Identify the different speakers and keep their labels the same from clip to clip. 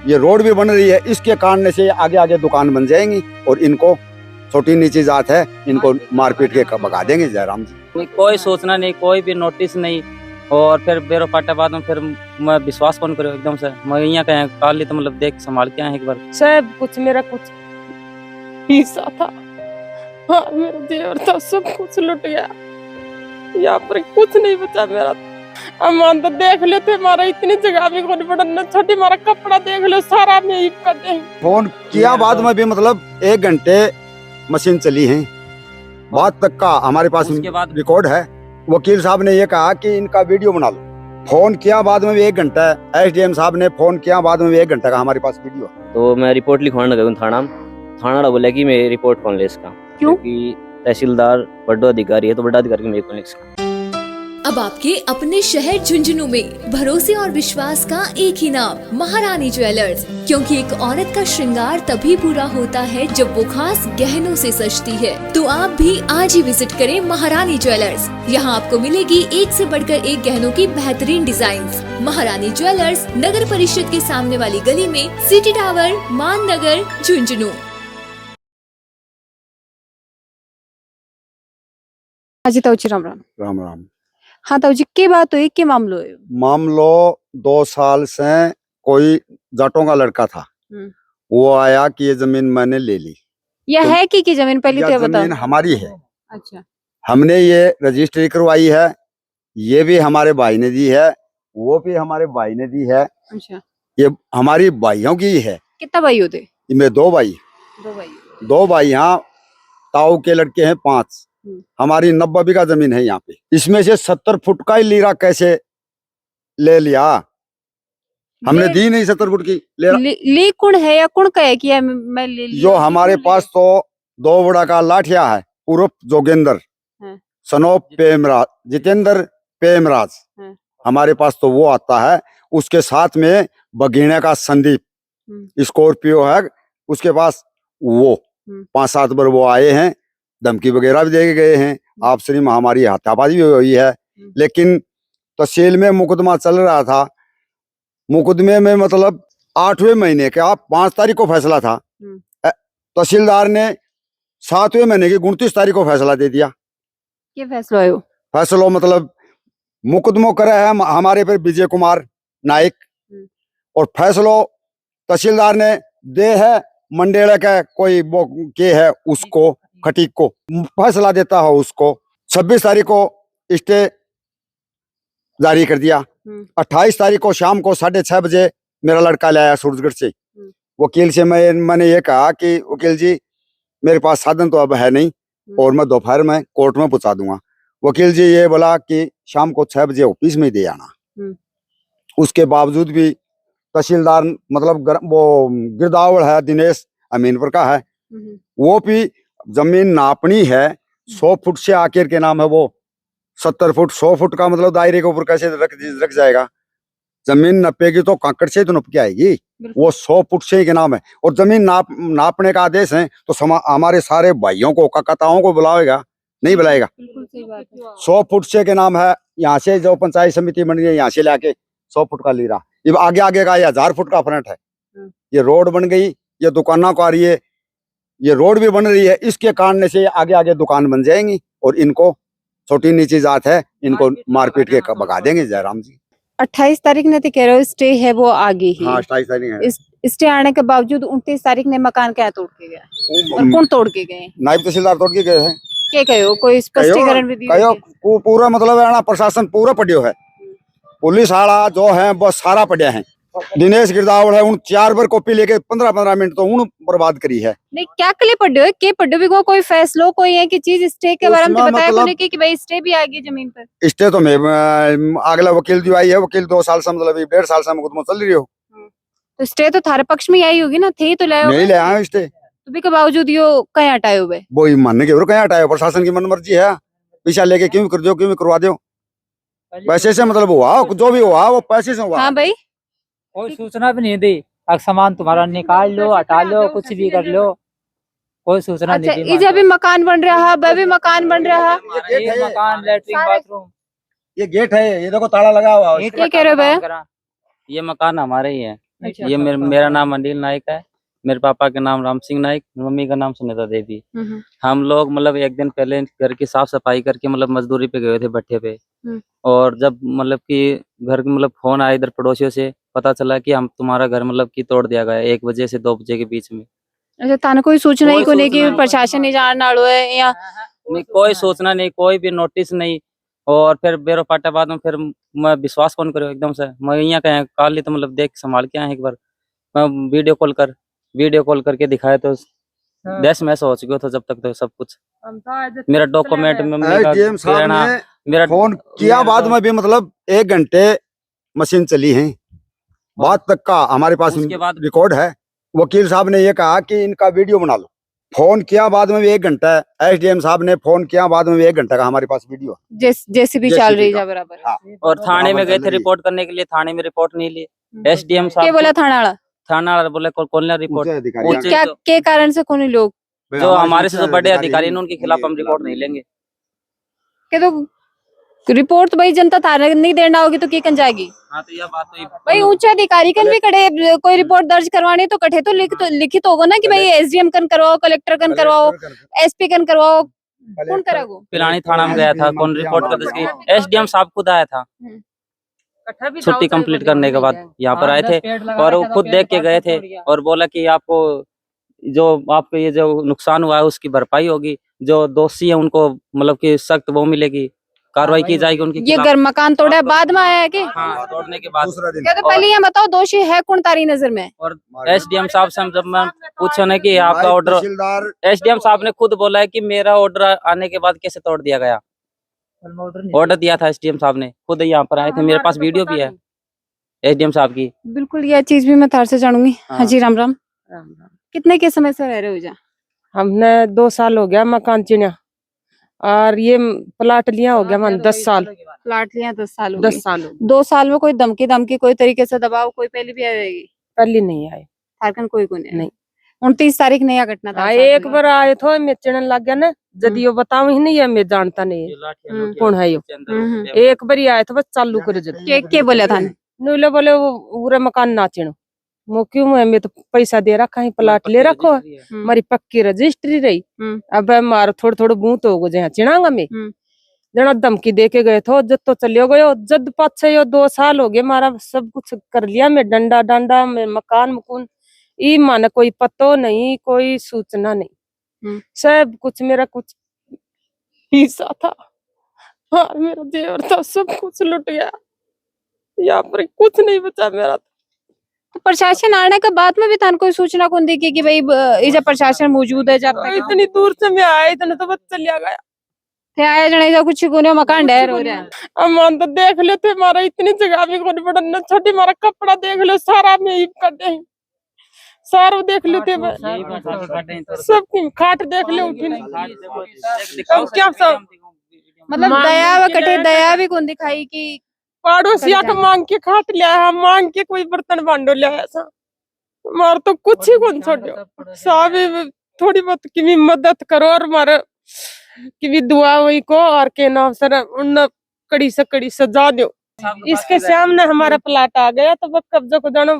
Speaker 1: ये रोड भी बन रही है, इसके कारण से आगे आगे दुकान बन जाएंगी और इनको छोटी नीची जात है, इनको मारपीट के भगा देंगे जयराम जी।
Speaker 2: कोई सूचना नहीं, कोई भी नोटिस नहीं, और फिर बेरो पाटा बाद में फिर मैं विश्वास कौन करो एकदम से। मैं यहाँ कहीं काली तो मतलब देख संभाल के आए एक बार।
Speaker 3: सब कुछ मेरा कुछ हिस्सा था, हाँ मेरा जेवर था, सब कुछ लुट गया। यहाँ पर कुछ नहीं बचा मेरा। अमान तो देख लेते हमारा इतनी जगह भी कोई बड़ा न छोटी, हमारा कपड़ा देख लो सारा में ही पड़े।
Speaker 1: फोन किया बाद में भी मतलब 1 घंटे मशीन चली है, बात तक का हमारे पास
Speaker 2: उसके बाद
Speaker 1: रिकॉर्ड है। वकील साहब ने ये कहा कि इनका वीडियो बना लो। फोन किया बाद में भी 1 घंटा है, एसडीएम साहब ने फोन किया बाद में भी 1 घंटा का हमारे पास वीडियो है।
Speaker 4: तो मैं रिपोर्ट लिखवाने गया थाना बोला कि मैं रिपोर्ट कौन ले इसका, क्योंकि तहसीलदार बड़ा अधिकारी है तो बड़ा अधिकारी मेरे को लिख इसका।
Speaker 5: अब आपके अपने शहर झुंझुनू में भरोसे और विश्वास का एक ही नाम, महारानी ज्वेलर्स। क्योंकि एक औरत का श्रृंगार तभी पूरा होता है जब वो खास गहनों से सजती है। तो आप भी आज ही विजिट करें महारानी ज्वेलर्स। यहाँ आपको मिलेगी एक से बढ़कर एक गहनों की बेहतरीन डिजाइन्स। महारानी ज्वेलर्स नगर परिषद के सामने वाली गली में, सिटी टावर, मान नगर, झुंझुनू।
Speaker 6: हाजी ताऊजी राम राम।
Speaker 1: राम राम।
Speaker 6: हाँ ताऊजी की बात हुई, के मामलो है?
Speaker 1: मामलो 2 साल से कोई जाटों का लड़का था, वो आया कि ये जमीन मैंने ले ली।
Speaker 6: यह है की जमीन पहले तो
Speaker 1: जमीन
Speaker 6: बताओ।
Speaker 1: हमारी है।
Speaker 6: अच्छा।
Speaker 1: हमने ये रजिस्ट्री करवाई है, ये भी हमारे भाई ने दी है, वो भी हमारे भाई ने दी है।
Speaker 6: अच्छा।
Speaker 1: ये हमारी भाइयों की है।
Speaker 6: कितना भाई होते?
Speaker 1: इनमें 2 भाई। 2 भाई यहाँ ताऊ के लड़के हैं 5। हमारी 90 बीघा जमीन है यहाँ पे। इसमें से 70 फुट का ही लीरा कैसे ले लिया? हमने दी नहीं 70 फुट की।
Speaker 6: ले कौन है या कौन कहे कि मैं ले लिया?
Speaker 1: जो हमारे पास तो 2 बड़ा का लाठिया है, उर्फ जोगेंद्र, सनोप पेमराज, जितेंद्र पेमराज, हमारे पास तो वो आता है। उसके साथ में बगीने का संदीप, स्कॉर्पियो है उसके पास, वो 5-7 बार वो आए हैं, धमकी वगैरह भी दे गए हैं। आपसी में हमारी हाथापाई भी हुई है। लेकिन तहसील में मुकदमा चल रहा था। मुकदमे में मतलब 8वें महीने का 5 तारीख को फैसला था। तहसीलदार ने 7वें महीने की 29 तारीख को फैसला दे दिया।
Speaker 6: ये फैसला है?
Speaker 1: फैसलो मतलब मुकदमो करे है हमारे पर विजय कुमार नाइक, और फैसलो तहसीलदार ने दे है मंडेला का कोई वो के है उसको, खटीक को फैसला देता हो उसको। 26 तारीख को स्टे जारी कर दिया। 28 तारीख को शाम को 6:30 बजे मेरा लड़का लाया सूरजगढ़ से। वकील से मैंने ये कहा कि वकील जी मेरे पास साधन तो अब है नहीं और मैं दोपहर में कोर्ट में पहुंचा दूंगा। वकील जी ये बोला कि शाम को 6 बजे ऑफिस में दे आना। उसके बावजूद भी तहसीलदार मतलब वो गिरदावड़ है, दिनेश अमीनपुर का है, वो भी जमीन नापनी है 100 फुट से आखिर के नाम है वो 70 फुट। 100 फुट का मतलब दायरे के ऊपर कैसे रख जाएगा? जमीन नपेगी तो कांकड़ से तो नप के आएगी। वो 100 फुट से ही के नाम है, और जमीन नापने का आदेश है तो हमारे सारे भाइयों को, काकाताओं को बुलाएगा? नहीं बुलाएगा। 100 फुट से के नाम है। यहाँ से जो पंचायत समिति बन गई यहाँ से लाके 100 फुट का लीरा, ये आगे आगे का 1000 फुट का फ्रंट है। ये रोड बन गई, ये दुकानों को आ रही है, ये रोड भी बन रही है, इसके कारण से आगे आगे दुकान बन जाएंगी और इनको छोटी नीची जात है, इनको मारपीट के भगा देंगे जयराम जी।
Speaker 6: 28 तारीख ने तो कह रहे हो स्टे है वो आगे ही।
Speaker 1: हाँ 28 तारीख है।
Speaker 6: स्टे आने के बावजूद 29 तारीख ने मकान क्या तोड़ के गया और कौन तोड़ के गए?
Speaker 1: नायब तहसीलदार तोड़ के गए हैं।
Speaker 6: क्या कहो? कोई स्पष्टीकरण भी दिया?
Speaker 1: पूरा मतलब है ना, प्रशासन पूरा पड़ियो है, पुलिस वाला जो है वो सारा पड़िया है। दिनेश गिरदावड़ है, उन 4 बार कॉपी लेके 15-15 मिनट तो उन बर्बाद करी है।
Speaker 6: नहीं क्या कले पढ़ो है, के पढ़ो भी कोई फैसलो कोई है कि चीज स्टे के बारे में तो बताया
Speaker 1: मतलब,
Speaker 6: कि भाई स्टे भी आ गई जमीन पर।
Speaker 1: स्टे तो मैं अगला वकील जो आई है, वकील 2 साल से मतलब 1.5 साल से मुकदमा चल रही हो।
Speaker 6: तो स्टे तो थारे पक्ष में आई होगी ना? थे तो लाए
Speaker 1: नहीं ले आए स्टे,
Speaker 6: तो भी के बावजूद यो कहीं हटाए हुए?
Speaker 1: वो मानने के कहीं हटाए, प्रशासन की मन मर्जी है, पीछा लेके क्यों कर दो, क्यों करवा दो। पैसे से मतलब हुआ, जो भी हुआ वो पैसे से हुआ।
Speaker 6: हाँ भाई,
Speaker 2: कोई सूचना भी नहीं दी, सामान तुम्हारा निकाल लो, हटा लो, कुछ भी कर लो, कोई सूचना
Speaker 6: अच्छा,
Speaker 2: नहीं दी।
Speaker 6: इधर भी मकान बन रहा है, वह भी मकान बन रहा है।
Speaker 2: ये मकान, लैट्रिन, बाथरूम,
Speaker 1: ये गेट है, ये देखो ताला लगा हुआ है।
Speaker 6: क्या कह रहे हो भैया?
Speaker 2: ये मकान हमारे ही है।
Speaker 6: अच्छा।
Speaker 2: ये मेरा नाम अनिल नाइक है। मेरे पापा का नाम राम सिंह नाइक, मम्मी का नाम सुनीता देवी। हम लोग मतलब एक दिन पहले घर की साफ सफाई करके मतलब मजदूरी पे गए थे भट्ठे पे। और जब मतलब कि घर के मतलब फोन आया इधर पड़ोसियों से, पता चला कि हम तुम्हारा घर मतलब कि तोड़ दिया गया है 1 बजे से 2 बजे के बीच में।
Speaker 6: अच्छा थाने कोई सूचना ही
Speaker 2: कोई
Speaker 6: कोनी
Speaker 2: सूचना
Speaker 6: कि
Speaker 2: नहीं।
Speaker 6: प्रशासन नहीं जान नालो है या
Speaker 2: नहीं, कोई सूचना नहीं, कोई भी नोटिस नहीं। और फिर बेरो पाटा बाद में फिर मैं विश्वास कौन करो एकदम से मैं यहाँ कहीं काल तो मतलब देख संभाल के आया एक बार। मैं वीडियो कॉल करके दिखाया तो देश में ऐसा हो चुका था। जब तक तो सब कुछ मेरा डॉक्यूमेंट मम्मी का
Speaker 1: एसडीएम साहब
Speaker 2: किराना
Speaker 1: ने
Speaker 2: मेरा
Speaker 1: फोन किया बाद में भी मतलब 1 घंटे मशीन चली है, बात तक का हमारे पास
Speaker 2: उसके बाद
Speaker 1: रिकॉर्ड है। वकील साहब ने ये कहा कि इनका वीडियो बना लो। फोन किया बाद में भी 1 घंटा, एसडीएम साहब ने फोन किया बाद में भी 1 घंटा का हमारे पास वीडियो।
Speaker 6: जेसीबी चल रही है बराबर।
Speaker 1: हाँ।
Speaker 2: और थाने में
Speaker 1: बराबर
Speaker 2: गए
Speaker 1: चल
Speaker 2: थे
Speaker 1: रही है।
Speaker 2: रिपोर्ट करने के लिए, थाने में रिपोर्ट नहीं ली। एसडीएम
Speaker 6: क्या
Speaker 2: साहब
Speaker 6: बोला थाना वाला?
Speaker 2: थाना वाला बोले कौन रिपोर्ट
Speaker 1: ऊंचे अधिकारी
Speaker 2: ऊंचे
Speaker 6: क्या
Speaker 2: जो-
Speaker 6: के कारण से कोनी लोग
Speaker 2: जो हमारे से जो बड़े अधिकारी हैं उनके खिलाफ हम रिपोर्ट नहीं लेंगे।
Speaker 6: के तो रिपोर्ट तो भाई जनता थाने नहीं देना होगी तो की कन जाएगी?
Speaker 2: हाँ तो यह बात तो
Speaker 6: भाई उच्च अधिकारी कन भी कड़े कोई रिपोर्ट दर्ज करवानी तो कठे तो लिखित होगा ना कि भाई एसडीएम कन करवाओ, कलेक्टर कन करवाओ, एसपी कन करवाओ, कौन करेगा?
Speaker 2: पिलानी थाना में गया था, कौन रिपोर्ट कर इसकी एसडीएम साहब खुद आया था छुट्टी कंप्लीट करने के बाद यहाँ पर आए थे और वो खुद देख के गए थे और बोला कि आपको जो आपको ये जो नुकसान हुआ है उसकी भरपाई होगी, जो दोषी है उनको मतलब कि सख्त वो मिलेगी, कार्रवाई की जाएगी उनके
Speaker 6: ये
Speaker 2: खिलाफ।
Speaker 6: घर मकान तोड़ा बाद में आया है कि?
Speaker 2: हाँ, तोड़ने के बाद
Speaker 1: दूसरा दिन
Speaker 6: क्या तो पहले ये बताओ दोषी है कौन तारी नजर में?
Speaker 2: और एसडीएम साहब से हम जब मैं पूछा ना कि आपका ऑर्डर,
Speaker 1: तहसीलदार
Speaker 2: एसडीएम साहब ने खुद बोला है कि मेरा ऑर्डर आने के बाद कैसे तोड़ दिया गया। ऑर्डर दिया था एसडीएम साहब ने, खुद यहाँ पर आए थे, मेरे पास वीडियो भी है एसडीएम साहब की।
Speaker 6: बिल्कुल ये चीज भी मैं थार से जानूंगी। हाँ जी राम राम। कितने के समय से रह रहे हो जा?
Speaker 3: हमने 2 साल हो गया मकान चिन्या और ये प्लाट लिया हो गया मन 10 साल।
Speaker 6: प्लाट लिया 10 साल हो
Speaker 3: 10
Speaker 6: गए।
Speaker 3: साल हो गए।
Speaker 6: 2 साल में कोई धमकी कोई तरीके से दबाव कोई पहले भी आएगी?
Speaker 3: पहले नहीं आए।
Speaker 6: झारखंड कोई को नहीं?
Speaker 3: नहीं।
Speaker 6: 29 तारीख नया घटना था।
Speaker 3: हाँ एक बार आए थे मैं चिड़न लग गया ना जदि यो बताऊ ही नहीं है मैं जानता नहीं है कौन है यो। एक बार आए थे बस चालू कर जद
Speaker 6: के बोला था?
Speaker 3: नुले बोले वो पूरा मकान ना चिनो मो क्यों मैं तो पैसा दे रखा है प्लाट ले रखो हमारी पक्की रजिस्ट्री रही। अब मारो थोड़ा थोड़ा बूत हो गए चिनांगा में जना धमकी दे के गए थे जब तो चलियो गयो जद पाछे यो 2 साल हो गए मारा सब कुछ कर लिया मैं डंडा डंडा में मकान मुकुन ई माने कोई पतो नहीं कोई सूचना नहीं सब कुछ मेरा कुछ हिस्सा था और मेरा जेवर था सब कुछ लुट गया। यहाँ पर कुछ नहीं बचा मेरा।
Speaker 6: तो प्रशासन आने के बाद में भी थान कोई सूचना कौन दी कि भाई ये जब प्रशासन मौजूद है जब तक
Speaker 3: इतनी दूर से मैं आया इतना तो बस चलिया गया।
Speaker 6: थे आया जने जा कुछ कोने मकान ढेर हो रहा है।
Speaker 3: अमान तो देख लेते हमारा इतनी जगह भी कोई बड़ा न छोटी मारा कपड़ा देख लो सारा में ही कर दे सारा देख लेते सब खाट देख ले उठी अब क्या सब
Speaker 6: मतलब दया व कटे दया भी कौन दिखाई कि
Speaker 3: पड़ोसिया का मांग के खाट लिया मांग के कोई बर्तन बांडो लिया ऐसा मार तो कुछ ही कौन छोड़ो सब थोड़ी बहुत की मदद करो और मारे की दुआ वही को और के नाम सर उन कड़ी से कड़ी सजा दो। इसके सामने हमारा प्लाट आ गया तो बस कब्जा को जानो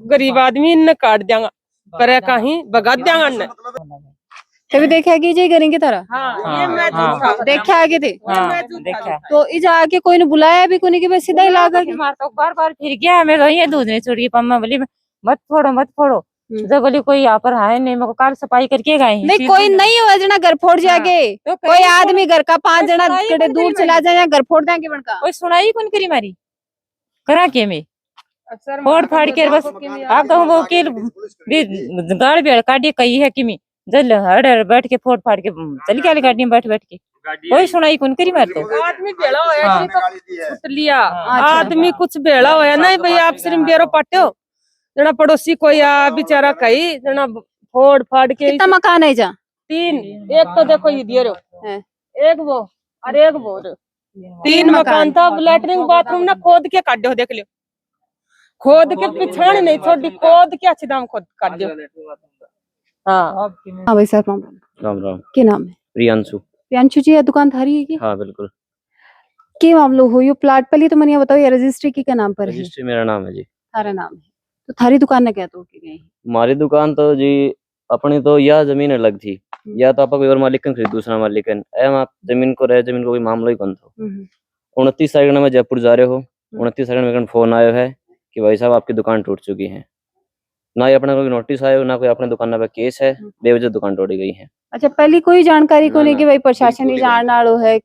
Speaker 3: गरीब आदमी इन्हें काट देगा पर कहीं भगा देगा इन्हें।
Speaker 6: कभी देखा कि जे करेंगे तरह?
Speaker 3: हाँ, ये मैं झूठा
Speaker 6: देखा आगे थे?
Speaker 2: देखा
Speaker 6: तो इजा आके कोई ने बुलाया भी कोनी कि बस सीधा ही लागा के
Speaker 7: मार तो बार फिर गया मैं तो ये दूध नहीं छोड़ी पम्मा बोली मत फोड़ो जब बोली कोई यहाँ पर है नहीं मेरे को कार सफाई करके गए
Speaker 6: नहीं कोई नहीं हो जना घर फोड़ जाके
Speaker 7: तो
Speaker 6: कोई आदमी घर का 5 जना कड़े दूर चला जाए घर फोड़ देंगे बनका
Speaker 7: कोई सुनाई कौन करी मारी करा के मैं फोड़ फाड़ के बस आप तो वो वकील भी गाड़ बेड़ काटी कही है कि मैं जल हड़ बैठ के फोड़ फाड़ के चली गया गाड़ी में बैठ के कोई सुनाई कौन करी मार तो
Speaker 3: आदमी बेड़ा होया छूट लिया आदमी कुछ बेड़ा होया नहीं भाई आप सिर्फ बेरो पाट्यो जना पड़ोसी कोई आ बेचारा कही जना फोड़ फाड़ के
Speaker 6: कितना मकान है जा?
Speaker 3: 3 एक तो देखो ये दियो एक वो और एक वो 3 मकान था लैट्रिन बाथरूम ना खोद के काट दो देख लियो खोद के पिछाड़ नहीं छोड़ी खोद के अच्छी दाम खोद काट दो। हाँ
Speaker 6: भाई साहब
Speaker 4: राम राम।
Speaker 6: क्या नाम है?
Speaker 4: प्रियांशु।
Speaker 6: प्रियांशु जी दुकान थारी है की?
Speaker 4: हाँ बिल्कुल।
Speaker 6: के मामलो हो यो प्लाट पहले तो मैंने बताओ ये रजिस्ट्री की क्या नाम पर है?
Speaker 4: रजिस्ट्री मेरा नाम है जी।
Speaker 6: सारा नाम है तो थारी दुकान ने क्या तोड़ के गए?
Speaker 4: हमारी दुकान तो जी अपनी तो या जमीन अलग थी या तो आप कोई और मालिकन खरीद दूसरा मालिकन एम आप जमीन को रहे जमीन को कोई मामला ही कौन था। 29 तारीख में जयपुर जा रहे हो, 29 तारीख में फोन आया है कि भाई साहब आपकी दुकान टूट चुकी है। ना ही अपना कोई नोटिस आया ना कोई अपने दुकान पे केस है, बेवजह दुकान तोड़ी गई है।
Speaker 6: अच्छा, पहले कोई जानकारी को
Speaker 4: ना,
Speaker 6: नहीं
Speaker 4: ना,
Speaker 6: कि भाई प्रशासन ही
Speaker 4: बिल्कुल ही
Speaker 6: जान आड़ो है?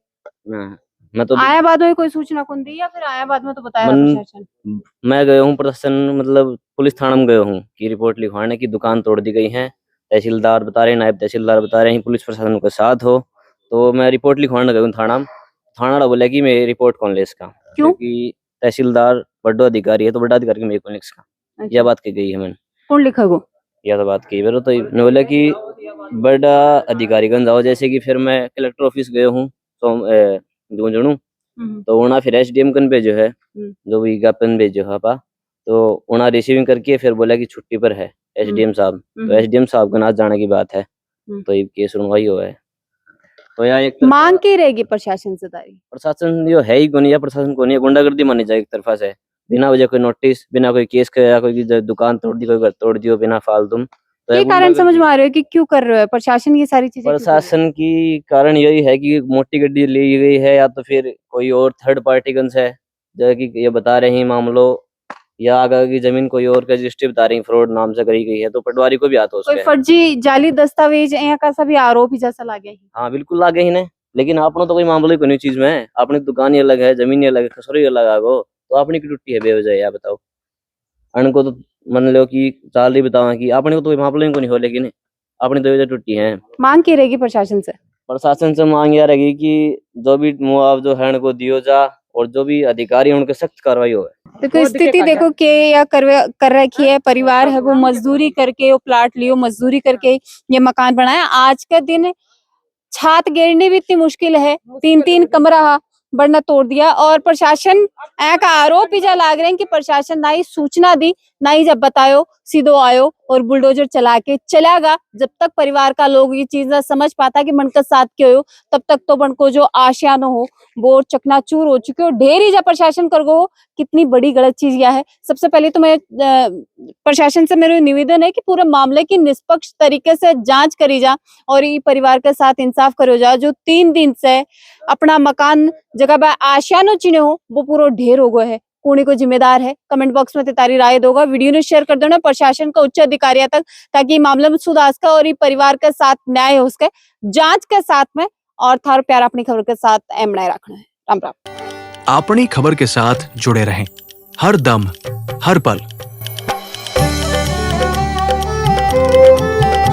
Speaker 4: मैं तो
Speaker 6: आया बाद में कोई सूचना कौन दी या फिर आया बाद में तो बताया प्रशासन?
Speaker 4: मैं गया हूँ प्रशासन मतलब पुलिस थाना में गया हूँ कि रिपोर्ट लिखवाने की दुकान तोड़ दी गई है। तहसीलदार बता रहे, नायब तहसीलदार बता रहे हैं पुलिस प्रशासन के साथ हो, तो मैं रिपोर्ट लिखवाने गया हूँ थाना। थाना बोला कि मैं रिपोर्ट कौन ले इसका, क्योंकि तहसीलदार बड़ा अधिकारी है तो बड़ा अधिकारी मेरे को इसका यह बात की गई है। मैंने
Speaker 6: कौन लिखा गो
Speaker 4: यह तो बात की मेरे तो मैं बोला कि बड़ा अधिकारी गंज आओ, जैसे कि फिर मैं कलेक्टर ऑफिस गया हूँ तो तो उना फिर एसडीएम कन पे जो है जो विज्ञापन भेजो है पा तो उना रिसीविंग करके फिर बोला कि छुट्टी पर है एसडीएम साहब, तो एसडीएम साहब का ना जाने की बात है तो ये केस सुनवाई हुआ है। तो यहाँ एक
Speaker 6: मांग की रहेगी प्रशासन से तारी?
Speaker 4: प्रशासन जो है ही कौन या प्रशासन कौन है, गुंडागर्दी मानी जाए एक तरफा से, बिना वजह कोई नोटिस बिना कोई केस के या कोई दुकान तोड़ दी कोई घर तोड़ दियो बिना फालतू। तो
Speaker 6: ये कारण समझ में आ रहे हो कि क्यों कर रहे हो प्रशासन ये सारी चीजें?
Speaker 4: प्रशासन की कारण यही है कि मोटी गड्डी ली गई है या तो फिर कोई और थर्ड पार्टी गन्स है जो कि ये बता रहे हैं मामलों, या आगे की जमीन कोई और का रजिस्ट्री बता रही फ्रॉड नाम से करी गई है तो पटवारी को भी हाथ हो
Speaker 6: कोई फर्जी जाली दस्तावेज यहाँ का सभी आरोप जैसा लागे?
Speaker 4: हाँ बिल्कुल लागे ही ने, लेकिन आपने तो कोई मामला ही कोई चीज में है, अपनी दुकान ही अलग है जमीन ही अलग है खसोरी अलग आगो तो अपनी की टूटी है बेवजह या बताओ। अनको तो मान लो कि चाल ही बताओ कि अपने को तो कोई मामला ही को नहीं हो, लेकिन अपनी तो टूटी है। मांग
Speaker 6: की रहेगी प्रशासन से?
Speaker 4: प्रशासन से मांग यह रहेगी कि जो भी मुआवजा है उनको दियो जा और जो भी अधिकारी उनके सख्त कार्रवाई हो।
Speaker 6: देखो स्थिति देखो के या कर रखी है, परिवार है वो मजदूरी करके वो प्लाट लियो मजदूरी करके ये मकान बनाया। आज का दिन छात गिरनी भी इतनी मुश्किल है, 3-3 कमरा बढ़ना तोड़ दिया और प्रशासन का आरोप ही जा लाग रहे हैं कि प्रशासन ना ही सूचना दी ना ही जब बतायो सीधो आयो और बुलडोजर चला के चलागा। जब तक परिवार का लोग ये चीज ना समझ पाता कि मन का साथ क्यों हो तब तक तो बन को जो आशियानो हो वो चकनाचूर हो चुके हो। ढेर ही जब प्रशासन कर गो कितनी बड़ी गलत चीज यह है। सबसे पहले तो मैं प्रशासन से मेरा निवेदन है कि पूरे मामले की निष्पक्ष तरीके से जांच करी जा और ये परिवार के साथ इंसाफ करो जा। जो 3 दिन से अपना मकान जगह पर आशियानो चिन्ह हो वो पूरा ढेर हो गया है, कौन को जिम्मेदार है? कमेंट बॉक्स में तारी राय दोगा, वीडियो ने शेयर कर देना प्रशासन का उच्च अधिकारियों तक ताकि मामले में सुधार का और परिवार के साथ न्याय हो सके जांच के साथ में। और थार प्यार अपनी खबर के साथ एम बनाए रखना है। राम राम।
Speaker 8: अपनी खबर के साथ जुड़े रहें हर दम हर पल।